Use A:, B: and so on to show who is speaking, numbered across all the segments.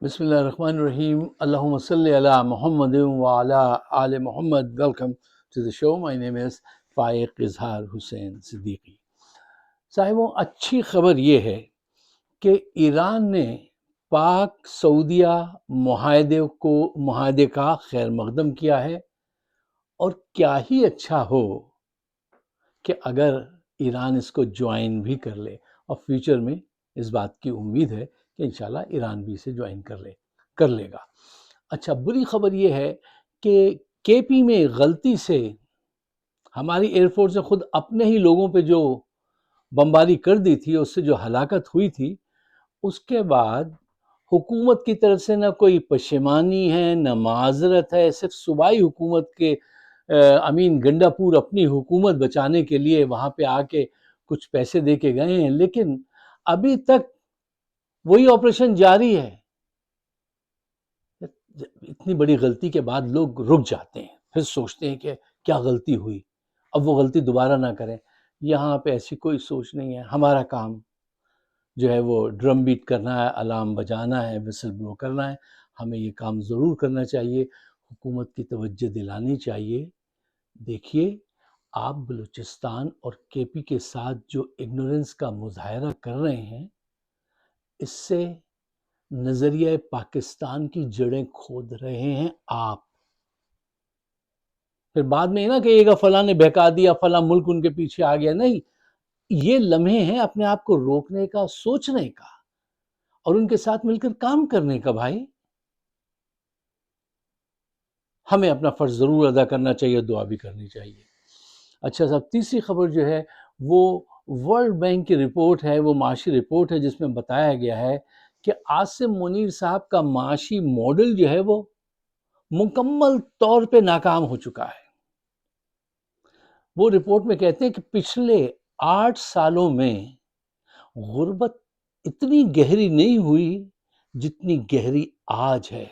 A: Bismillah ar-Rahman ar-Rahim. Allahumma salli ala Muhammadin wa ala ali Muhammad. Welcome to the show. My name is Faiq Izhar Hussain Siddiqui. صاحبوں، اچھی خبر یہ ہے کہ ایران نے پاک سعودیہ معاہدے کا خیر مقدم کیا ہے، اور کیا ہی اچھا ہو کہ اگر ایران اس کو جوائن بھی کر لے، اور فیوچر میں اس بات کی امید ہے کہ انشاءاللہ ایران بھی اسے جوائن کر لے گا۔ اچھا، بری خبر یہ ہے کہ کے پی میں غلطی سے ہماری ایئر فورس نے خود اپنے ہی لوگوں پہ جو بمباری کر دی تھی، اس سے جو ہلاکت ہوئی تھی، اس کے بعد حکومت کی طرف سے نہ کوئی پشیمانی ہے نہ معذرت ہے، صرف صوبائی حکومت کے امین گنڈا پور اپنی حکومت بچانے کے لیے وہاں پہ آ کے کچھ پیسے دے کے گئے ہیں، لیکن ابھی تک وہی آپریشن جاری ہے۔ اتنی بڑی غلطی کے بعد لوگ رک جاتے ہیں، پھر سوچتے ہیں کہ کیا غلطی ہوئی، اب وہ غلطی دوبارہ نہ کریں۔ یہاں پہ ایسی کوئی سوچ نہیں ہے۔ ہمارا کام جو ہے وہ ڈرم بیٹ کرنا ہے، الارم بجانا ہے، وسل بلو کرنا ہے۔ ہمیں یہ کام ضرور کرنا چاہیے، حکومت کی توجہ دلانی چاہیے۔ دیکھیے، آپ بلوچستان اور کے پی کے ساتھ جو اگنورنس کا مظاہرہ کر رہے ہیں، اس سے نظریہ پاکستان کی جڑیں کھود رہے ہیں آپ۔ پھر بعد میں نا کہیے گا فلاں نے بہکا دیا، فلاں ملک ان کے پیچھے آ گیا۔ نہیں، یہ لمحے ہیں اپنے آپ کو روکنے کا، سوچنے کا، اور ان کے ساتھ مل کر کام کرنے کا۔ بھائی، ہمیں اپنا فرض ضرور ادا کرنا چاہیے، دعا بھی کرنی چاہیے۔ اچھا صاحب، تیسری خبر جو ہے وہ ورلڈ بینک کی رپورٹ ہے، وہ معاشی رپورٹ ہے، جس میں بتایا گیا ہے کہ عاصم منیر صاحب کا معاشی ماڈل جو ہے وہ مکمل طور پہ ناکام ہو چکا ہے۔ وہ رپورٹ میں کہتے ہیں کہ پچھلے 8 سالوں میں غربت اتنی گہری نہیں ہوئی جتنی گہری آج ہے۔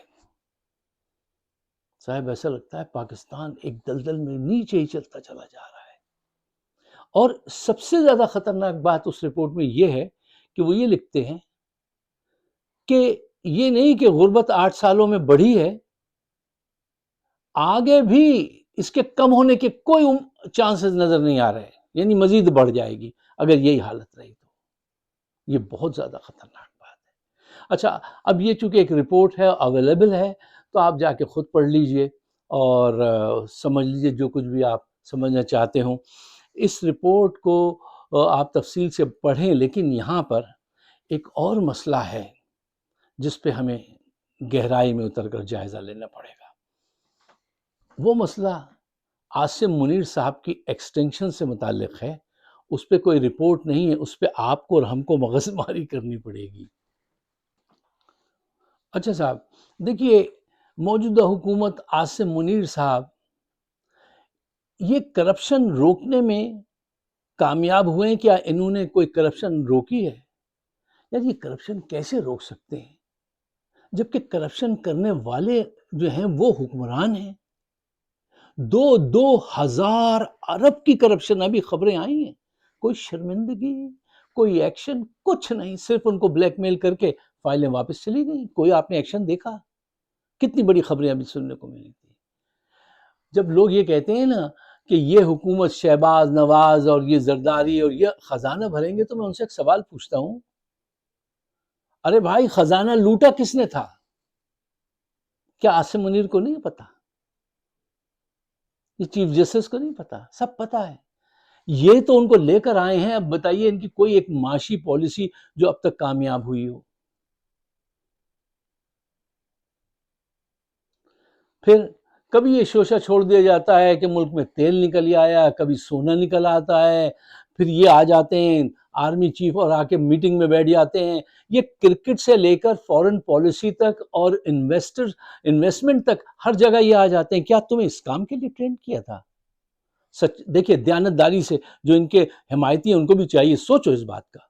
A: صاحب، ایسا لگتا ہے پاکستان ایک دلدل میں نیچے ہی چلتا چلا جا رہا ہے۔ اور سب سے زیادہ خطرناک بات اس رپورٹ میں یہ ہے کہ وہ یہ لکھتے ہیں کہ یہ نہیں کہ غربت 8 سالوں میں بڑھی ہے، آگے بھی اس کے کم ہونے کے کوئی چانسز نظر نہیں آ رہے، یعنی مزید بڑھ جائے گی اگر یہی حالت رہی تو۔ یہ بہت زیادہ خطرناک بات ہے۔ اچھا، اب یہ چونکہ ایک رپورٹ ہے، اویلیبل ہے، تو آپ جا کے خود پڑھ لیجئے اور سمجھ لیجئے جو کچھ بھی آپ سمجھنا چاہتے ہوں۔ اس رپورٹ کو آپ تفصیل سے پڑھیں، لیکن یہاں پر ایک اور مسئلہ ہے جس پہ ہمیں گہرائی میں اتر کر جائزہ لینا پڑے گا۔ وہ مسئلہ عاصم منیر صاحب کی ایکسٹینشن سے متعلق ہے۔ اس پہ کوئی رپورٹ نہیں ہے، اس پہ آپ کو اور ہم کو مغز ماری کرنی پڑے گی۔ اچھا صاحب، دیکھیے، موجودہ حکومت عاصم منیر صاحب یہ کرپشن روکنے میں کامیاب ہوئے ہیں؟ کیا انہوں نے کوئی کرپشن روکی ہے؟ یار، یہ کرپشن کیسے روک سکتے ہیں جبکہ کرپشن کرنے والے جو ہیں وہ حکمران ہیں؟ 2,000 ارب کی کرپشن، ابھی خبریں آئی ہیں، کوئی شرمندگی، کوئی ایکشن، کچھ نہیں، صرف ان کو بلیک میل کر کے فائلیں واپس چلی گئیں۔ کوئی آپ نے ایکشن دیکھا؟ کتنی بڑی خبریں ابھی سننے کو ملی تھی۔ جب لوگ یہ کہتے ہیں نا کہ یہ حکومت شہباز نواز اور یہ زرداری اور یہ خزانہ بھریں گے، تو میں ان سے ایک سوال پوچھتا ہوں، ارے بھائی، خزانہ لوٹا کس نے تھا؟ کیا عاصم منیر کو نہیں پتا؟ یہ چیف جسٹس کو نہیں پتا؟ سب پتا ہے۔ یہ تو ان کو لے کر آئے ہیں، اب بتائیے ان کی کوئی ایک معاشی پالیسی جو اب تک کامیاب ہوئی ہو۔ پھر کبھی یہ شوشہ چھوڑ دیا جاتا ہے کہ ملک میں تیل نکل آیا، کبھی سونا نکل آتا ہے، پھر یہ آ جاتے ہیں آرمی چیف اور آ کے میٹنگ میں بیٹھ جاتے ہیں۔ یہ کرکٹ سے لے کر فورن پالیسی تک اور انویسٹمنٹ تک ہر جگہ یہ آ جاتے ہیں۔ کیا تمہیں اس کام کے لیے ٹرین کیا تھا؟ سچ دیکھیے، دیانتداری سے جو ان کے حمایتی ہیں ان کو بھی چاہیے سوچو اس بات کا۔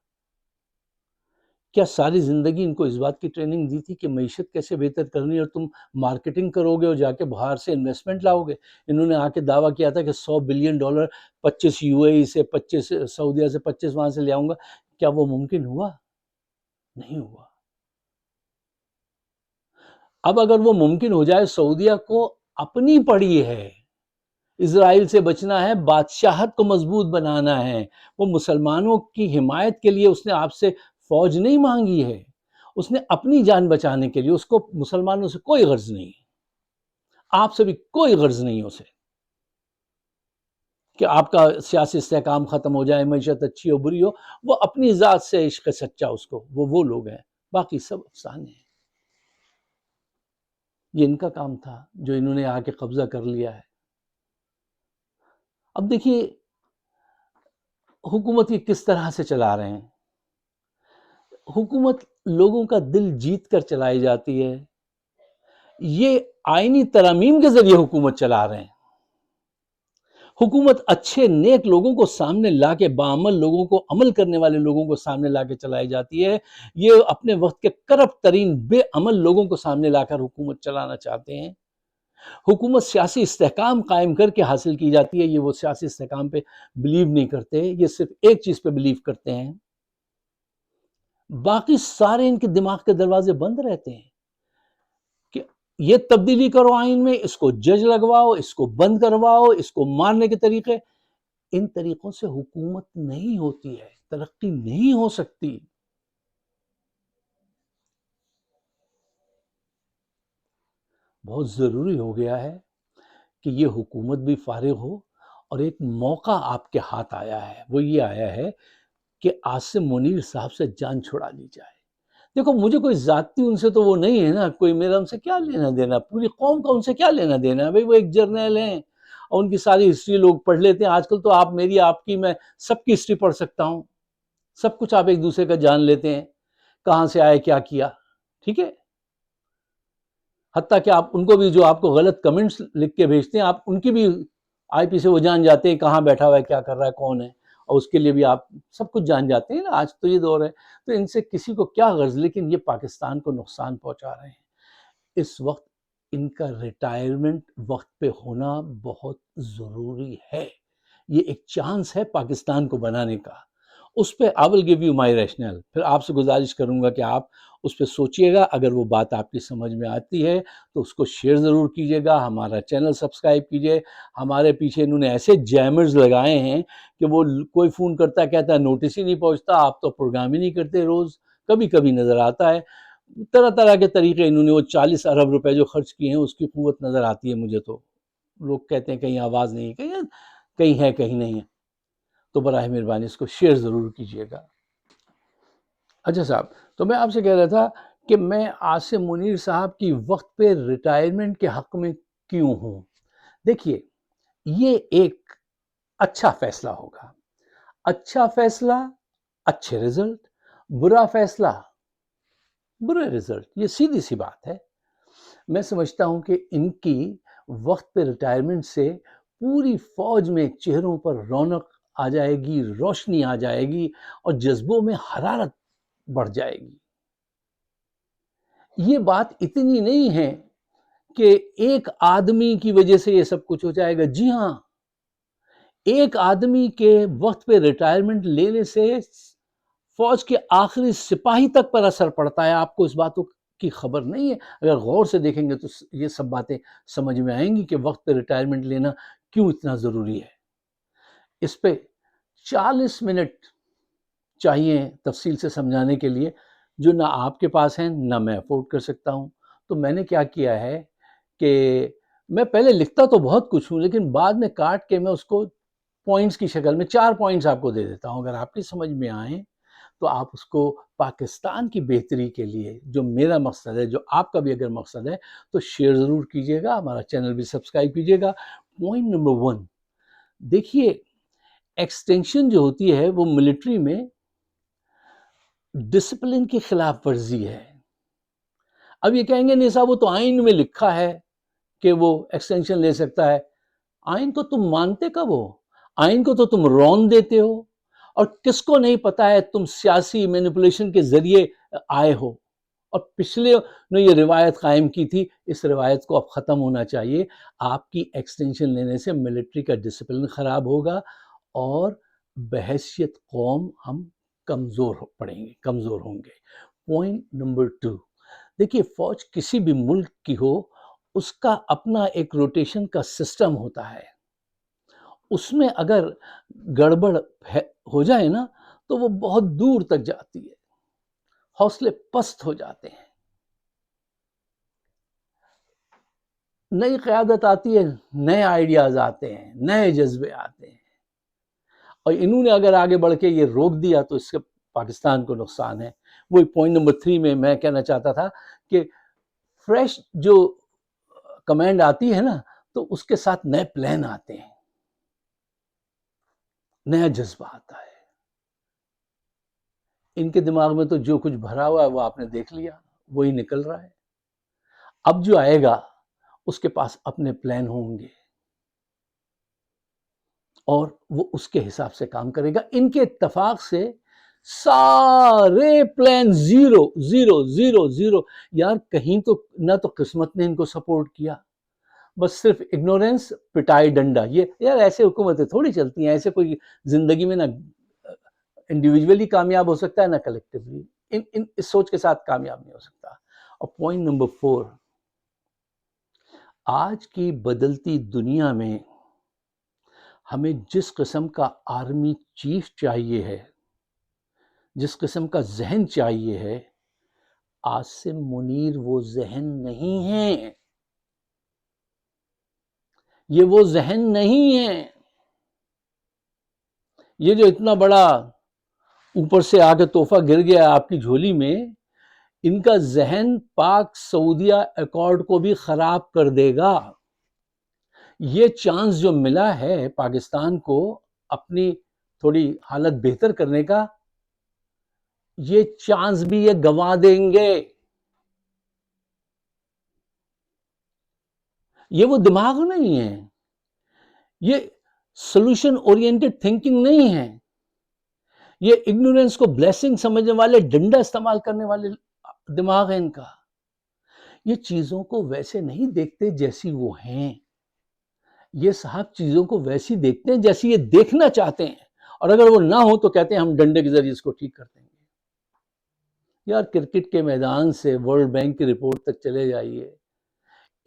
A: کیا ساری زندگی ان کو اس بات کی ٹریننگ دی تھی کہ معیشت کیسے بہتر کرنی اور تم مارکیٹنگ کرو گے اور جا کے باہر سے انویسٹمنٹ لاؤ گے؟ انہوں نے آ کے دعویٰ کیا تھا کہ $100 بلین، 25 یو اے ای سے، 25 سعودیہ سے، 25 وہاں سے لے آؤں گا۔ کیا وہ ممکن ہوا؟ نہیں ہوا۔ اب اگر وہ ممکن ہو جائے، سعودیہ کو اپنی پڑی ہے، اسرائیل سے بچنا ہے، بادشاہت کو مضبوط بنانا ہے، وہ مسلمانوں کی حمایت کے لیے اس نے آپ سے فوج نہیں مانگی ہے، اس نے اپنی جان بچانے کے لیے، اس کو مسلمانوں سے کوئی غرض نہیں، آپ سے بھی کوئی غرض نہیں اسے کہ آپ کا سیاسی استحکام ختم ہو جائے، معیشت اچھی ہو بری ہو، وہ اپنی ذات سے عشق سچا اس کو، وہ لوگ ہیں، باقی سب افسانے ہیں۔ یہ ان کا کام تھا جو انہوں نے آ کے قبضہ کر لیا ہے۔ اب دیکھیے حکومت یہ کس طرح سے چلا رہے ہیں۔ حکومت لوگوں کا دل جیت کر چلائی جاتی ہے، یہ آئینی ترامیم کے ذریعے حکومت چلا رہے ہیں۔ حکومت اچھے نیک لوگوں کو سامنے لا کے، باعمل لوگوں کو، عمل کرنے والے لوگوں کو سامنے لا کے چلائی جاتی ہے۔ یہ اپنے وقت کے کرپٹ ترین بے عمل لوگوں کو سامنے لا کر حکومت چلانا چاہتے ہیں۔ حکومت سیاسی استحکام قائم کر کے حاصل کی جاتی ہے، یہ وہ سیاسی استحکام پہ بلیو نہیں کرتے، یہ صرف ایک چیز پہ بلیو کرتے ہیں، باقی سارے ان کے دماغ کے دروازے بند رہتے ہیں کہ یہ تبدیلی کرو آئین میں، اس کو جج لگواؤ، اس کو بند کرواؤ، اس کو مارنے کے طریقے۔ ان طریقوں سے حکومت نہیں ہوتی ہے، ترقی نہیں ہو سکتی۔ بہت ضروری ہو گیا ہے کہ یہ حکومت بھی فارغ ہو، اور ایک موقع آپ کے ہاتھ آیا ہے، وہ یہ آیا ہے کہ عاصم منیر صاحب سے جان چھڑا لی جائے۔ دیکھو مجھے کوئی ذاتی ان سے تو وہ نہیں ہے نا، کوئی میرا ان سے کیا لینا دینا، پوری قوم کا ان سے کیا لینا دینا ہے، بھئی وہ ایک جرنیل ہیں اور ان کی ساری ہسٹری لوگ پڑھ لیتے ہیں۔ آج کل تو آپ میری، آپ کی، میں سب کی ہسٹری پڑھ سکتا ہوں، سب کچھ آپ ایک دوسرے کا جان لیتے ہیں، کہاں سے آئے، کیا کیا، ٹھیک ہے۔ حتیٰ کہ آپ ان کو بھی، جو آپ کو غلط کمنٹس لکھ کے بھیجتے ہیں، آپ ان کی بھی آئی پی سے وہ جان جاتے ہیں، کہاں بیٹھا ہوا ہے، کیا کر رہا ہے، کون ہے، اور اس کے لیے بھی آپ سب کچھ جان جاتے ہیں نا۔ آج تو یہ دور ہے، تو ان سے کسی کو کیا غرض، لیکن یہ پاکستان کو نقصان پہنچا رہے ہیں۔ اس وقت ان کا ریٹائرمنٹ وقت پہ ہونا بہت ضروری ہے، یہ ایک چانس ہے پاکستان کو بنانے کا۔ اس پہ I will give you my rationale، پھر آپ سے گزارش کروں گا کہ آپ اس پہ سوچئے گا، اگر وہ بات آپ کی سمجھ میں آتی ہے تو اس کو شیئر ضرور کیجئے گا، ہمارا چینل سبسکرائب کیجئے۔ ہمارے پیچھے انہوں نے ایسے جیمرز لگائے ہیں کہ وہ کوئی فون کرتا کہتا ہے نوٹس ہی نہیں پہنچتا، آپ تو پروگرام ہی نہیں کرتے، روز کبھی کبھی نظر آتا ہے۔ طرح طرح کے طریقے انہوں نے، وہ 40 ارب روپے جو خرچ کیے ہیں اس کی قوت نظر آتی ہے مجھے تو۔ لوگ کہتے ہیں کہیں آواز نہیں ہے، کہیں ہے کہیں نہیں ہے، تو براہ مہربانی اس کو شیئر ضرور کیجئے گا۔ اچھا صاحب، تو میں آپ سے کہہ رہا تھا کہ میں عاصم منیر صاحب کی وقت پہ ریٹائرمنٹ کے حق میں کیوں ہوں۔ دیکھیے یہ ایک اچھا فیصلہ ہوگا، اچھا فیصلہ اچھے رزلٹ، برا فیصلہ برے رزلٹ، یہ سیدھی سی بات ہے۔ میں سمجھتا ہوں کہ ان کی وقت پہ ریٹائرمنٹ سے پوری فوج میں چہروں پر رونق آ جائے گی، روشنی آ جائے گی، اور جذبوں میں حرارت بڑھ جائے گی۔ یہ بات اتنی نہیں ہے کہ ایک آدمی کی وجہ سے یہ سب کچھ ہو جائے گا۔ جی ہاں، ایک آدمی کے وقت پہ ریٹائرمنٹ لینے سے فوج کے آخری سپاہی تک پر اثر پڑتا ہے۔ آپ کو اس باتوں کی خبر نہیں ہے؟ اگر غور سے دیکھیں گے تو یہ سب باتیں سمجھ میں آئیں گی کہ وقت پہ ریٹائرمنٹ لینا کیوں اتنا ضروری ہے۔ اس پہ 40 منٹ چاہیے تفصیل سے سمجھانے کے لیے، جو نہ آپ کے پاس ہیں نہ میں افورڈ کر سکتا ہوں۔ تو میں نے کیا کیا ہے کہ میں پہلے لکھتا تو بہت کچھ ہوں، لیکن بعد میں کاٹ کے میں اس کو پوائنٹس کی شکل میں 4 پوائنٹس آپ کو دے دیتا ہوں۔ اگر آپ کی سمجھ میں آئیں تو آپ اس کو پاکستان کی بہتری کے لیے، جو میرا مقصد ہے، جو آپ کا بھی اگر مقصد ہے، تو شیئر ضرور کیجئے گا، ہمارا چینل بھی سبسکرائب کیجئے گا۔ پوائنٹ نمبر 1، دیکھیے ایکسٹینشن جو ہوتی ہے وہ ملٹری میں ڈسپلن کی خلاف ورزی ہے۔ اب یہ کہیں گے نہیں صاحب وہ تو آئین میں لکھا ہے کہ وہ ایکسٹینشن لے سکتا ہے۔ آئین کو تم مانتے کب ہو؟ آئین کو تو تم رون دیتے ہو، اور کس کو نہیں پتا ہے تم سیاسی مینیپولیشن کے ذریعے آئے ہو، اور پچھلے نے یہ روایت قائم کی تھی، اس روایت کو اب ختم ہونا چاہیے۔ آپ کی ایکسٹینشن لینے سے ملٹری کا ڈسپلن خراب ہوگا، اور بحیثیت قوم ہم کمزور پڑیں گے، کمزور ہوں گے۔ پوائنٹ نمبر 2، دیکھیے فوج کسی بھی ملک کی ہو، اس کا اپنا ایک روٹیشن کا سسٹم ہوتا ہے. اس میں اگر گڑبڑ ہو جائے نا تو وہ بہت دور تک جاتی ہے، حوصلے پست ہو جاتے ہیں. نئی قیادت آتی ہے، نئے آئیڈیاز آتے ہیں، نئے جذبے آتے ہیں، اور انہوں نے اگر آگے بڑھ کے یہ روک دیا تو اس سے پاکستان کو نقصان ہے. وہی پوائنٹ نمبر 3 میں کہنا چاہتا تھا کہ فریش جو کمانڈ آتی ہے نا تو اس کے ساتھ نئے پلان آتے ہیں، نیا جذبہ آتا ہے. ان کے دماغ میں تو جو کچھ بھرا ہوا ہے وہ آپ نے دیکھ لیا، وہی نکل رہا ہے. اب جو آئے گا اس کے پاس اپنے پلان ہوں گے اور وہ اس کے حساب سے کام کرے گا. ان کے اتفاق سے سارے plan zero zero zero zero. یار کہیں تو نہ تو قسمت نے ان کو سپورٹ کیا، بس صرف اگنورینس، پٹائی ڈنڈا. یہ یار ایسے حکومتیں تھوڑی چلتی ہیں، ایسے کوئی زندگی میں نہ انڈیویجولی کامیاب ہو سکتا ہے نہ کلیکٹیولی. اس سوچ کے ساتھ کامیاب نہیں ہو سکتا. اور پوائنٹ نمبر 4، آج کی بدلتی دنیا میں ہمیں جس قسم کا آرمی چیف چاہیے ہے، جس قسم کا ذہن چاہیے ہے، عاصم منیر وہ ذہن نہیں ہے. یہ وہ ذہن نہیں ہے. یہ جو اتنا بڑا اوپر سے آ کے تحفہ گر گیا آپ کی جھولی میں، ان کا ذہن پاک سعودیہ ایکارڈ کو بھی خراب کر دے گا. یہ چانس جو ملا ہے پاکستان کو اپنی تھوڑی حالت بہتر کرنے کا، یہ چانس بھی یہ گنوا دیں گے. یہ وہ دماغ نہیں ہے، یہ سولوشن اورینٹڈ تھنکنگ نہیں ہے، یہ اگنورینس کو بلیسنگ سمجھنے والے، ڈنڈا استعمال کرنے والے دماغ ہے ان کا. یہ چیزوں کو ویسے نہیں دیکھتے جیسی وہ ہیں. یہ صاحب چیزوں کو ویسی دیکھتے ہیں جیسی یہ دیکھنا چاہتے ہیں، اور اگر وہ نہ ہو تو کہتے ہیں ہم ڈنڈے کے ذریعے اس کو ٹھیک کر دیں گے. یار کرکٹ کے میدان سے ورلڈ بینک کی رپورٹ تک چلے جائیے،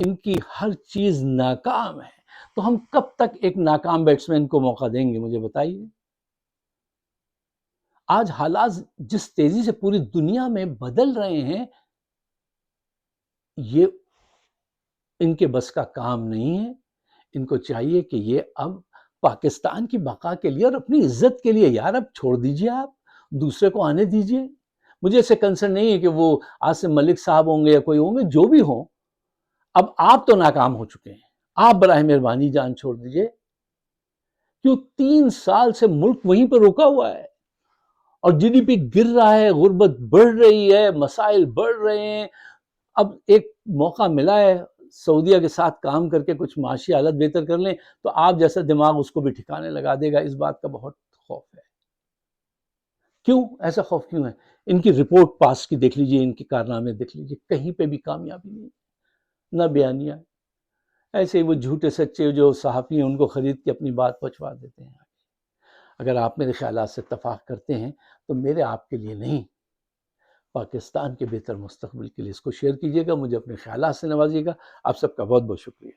A: ان کی ہر چیز ناکام ہے. تو ہم کب تک ایک ناکام بیٹسمین کو موقع دیں گے؟ مجھے بتائیے. آج حالات جس تیزی سے پوری دنیا میں بدل رہے ہیں، یہ ان کے بس کا کام نہیں ہے. ان کو چاہیے کہ یہ اب پاکستان کی بقا کے لیے اور اپنی عزت کے لیے، یار اب چھوڑ دیجئے، آپ دوسرے کو آنے دیجئے. مجھے اس سے کنسرن نہیں ہے کہ وہ عاصم ملک صاحب ہوں گے یا کوئی ہوں گے، جو بھی ہوں. اب آپ تو ناکام ہو چکے ہیں، آپ براہ مہربانی جان چھوڑ دیجئے. کیوں 3 سال سے ملک وہیں پہ روکا ہوا ہے اور جی ڈی پی گر رہا ہے، غربت بڑھ رہی ہے، مسائل بڑھ رہے ہیں. اب ایک موقع ملا ہے سعودیہ کے ساتھ کام کر کے کچھ معاشی حالت بہتر کر لیں تو آپ جیسا دماغ اس کو بھی ٹھکانے لگا دے گا. اس بات کا بہت خوف ہے. کیوں ایسا خوف کیوں ہے؟ ان کی رپورٹ پاس کی دیکھ لیجئے، ان کے کارنامے دیکھ لیجئے، کہیں پہ بھی کامیابی نہیں، نہ بیانیہ. ایسے ہی وہ جھوٹے سچے جو صحافی ہیں ان کو خرید کے اپنی بات پہنچوا دیتے ہیں. اگر آپ میرے خیالات سے اتفاق کرتے ہیں تو میرے آپ کے لیے نہیں، پاکستان کے بہتر مستقبل کے لیے اس کو شیئر کیجیے گا. مجھے اپنے خیالات سے نوازیے گا. آپ سب کا بہت بہت شکریہ.